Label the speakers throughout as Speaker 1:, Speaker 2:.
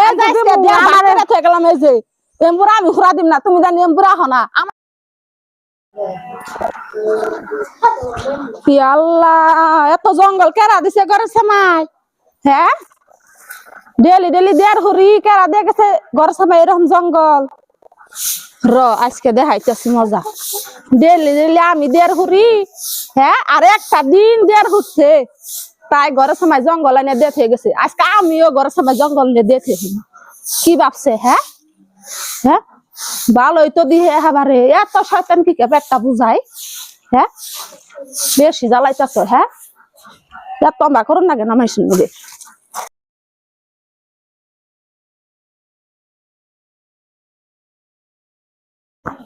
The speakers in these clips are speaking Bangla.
Speaker 1: এই যাইছে দিয়া আমারে থেকে গেলাম এই যে এমপুরা আমি খুরা দিম না তুমি জানি এমপুরা হনা কি আল্লাহ এত জঙ্গল কেরা দিছে ঘরের সামাই হ্যাঁ ডেলি ডেলি দেড় হরি কেরা দিয়ে গেছে ঘরের সামাই এরকম জঙ্গল র আজকে দেখাইতেছি মজা ডেলি ডেলি আমি দেড় হরি হ্যাঁ আর একটা দিন দেড় হচ্ছে তাই ঘরের সময় জঙ্গল এনে দেখে গেছে আজকে আমিও ঘরের সময় জঙ্গল নিয়ে দেখে কি ভাবছে হ্যাঁ হ্যাঁ ভালোই তো দিয়ে এবারে এত শয়তান কি পেটটা বুঝাই হ্যাঁ বেশি জ্বালাইতেছ হ্যাঁ এত আমরা করুন না কেন আমার শুনবে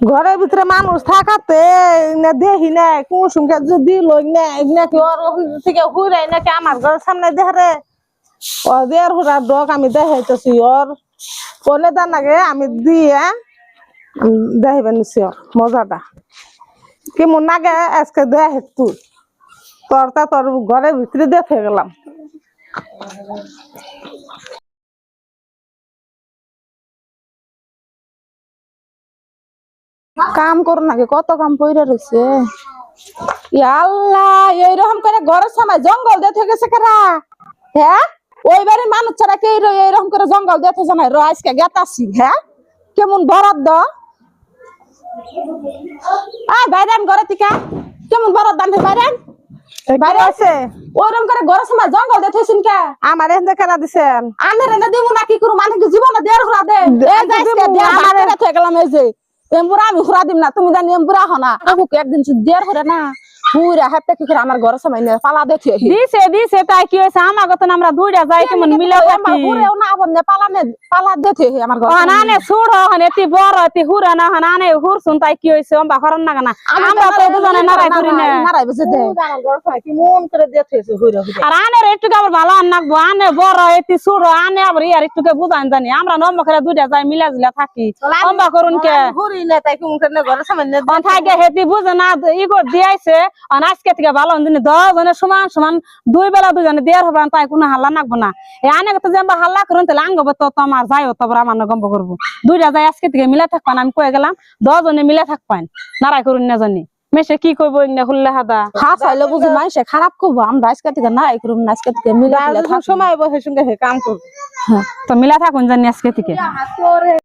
Speaker 1: ঘরের ভিতরে মানুষ থাকাতে দেখি না কোন সঙ্গে যদি লই নাকি ওর থেকে হুড়াই নাকি আমার ঘরের সামনে দেখে ওদের হুড়ার ডক আমি দেখাইতেছি ওর কোনে দান আগে আমি দিয়ে দেখাইবেন নিছি মজাটা কেমন নাগে আজকে দেখ তুই তোর ঘরের ভিতরে দেখে গেলাম কাম করো নাকি কত কাম পইরা রয়েছে আল্লাহ এইরকম করে ঘরের সময় জঙ্গল দেখে গেছে কারা হ্যাঁ ওই বাড়ির মানুষ ছাড়া কে এইরকম করে জঙ্গল দেখে জানাই র আজকে গেতাছি হ্যাঁ কেমন বরাদ্দ বাইরেন ঘরে থেকে কেমন বরাদ্দ আনতে বাইরেন বাইরে আছে ওইরকম করে ঘরের সময় জঙ্গল দেখেছেন কে আমার এখানে কেনা দিছেন আনের এনে দিব না কি করু মানে জীবনে দেড় ঘোরা দে আমার দেখে গেলাম এই যে এমপুরা আমি খুরা দিম না তুমি জানি এমপুরা হনা কাকুকে একদিন দেড় করে না পুরা হাতে কি করে আমার ঘরের সময় নিয়ে পালা দেখে দিছে তাই কি হইছে আমার কথা আমরা দুইটা যাই কেমন মিলা থাকি পুরেও না বন্ধে পালা দেখে আমার ঘর নানে ছুড় হন এতি বড় এতি হুরা না হন আনে হুর শুন তাই কি হইছে আমরা করন না না আমরা তো দুজনে নারাই করি না নারাই বসে দে আমার ঘর ফাই কি মন করে দেখেছে হুরা আর আনে একটু আবার ভালো আননাকবো আনে বড় এতি ছুড় আনে আবার ইয়ার একটুকে বুঝান জানি আমরা নম্বর করে দুইটা যাই মিলা জিলা থাকি আমরা করুন কে হুরি না তাই কোন করে ঘরের সময় না থাকে হেতি বুঝে না ই করে দিয়াইছে আজকে থেকে ভালো দিনে 10 জনের সমান সমান দুই বেলা দুজনে দেড় হবে তাই কোনো হাল্লা নাকবো না এই আনে তো যে হাল্লা করুন তাহলে আঙ্গব তো আমার যাইও তবে আমার গম্ব করবো দুইটা যাই আজকে থেকে মিলে থাকবেন আমি কয়ে গেলাম 10 জনে মিলে থাকবেন নারাই করুন না জানি মেসে কি করবো ইগনা খুললে হাদা হাস হইলে বুঝি মানুষে খারাপ করবো আমরা আজকে থেকে নারাই করুন না আজকে থেকে মিলে সময় বসে সঙ্গে কাম করবো তো মিলা থাকুন জানি আজকে থেকে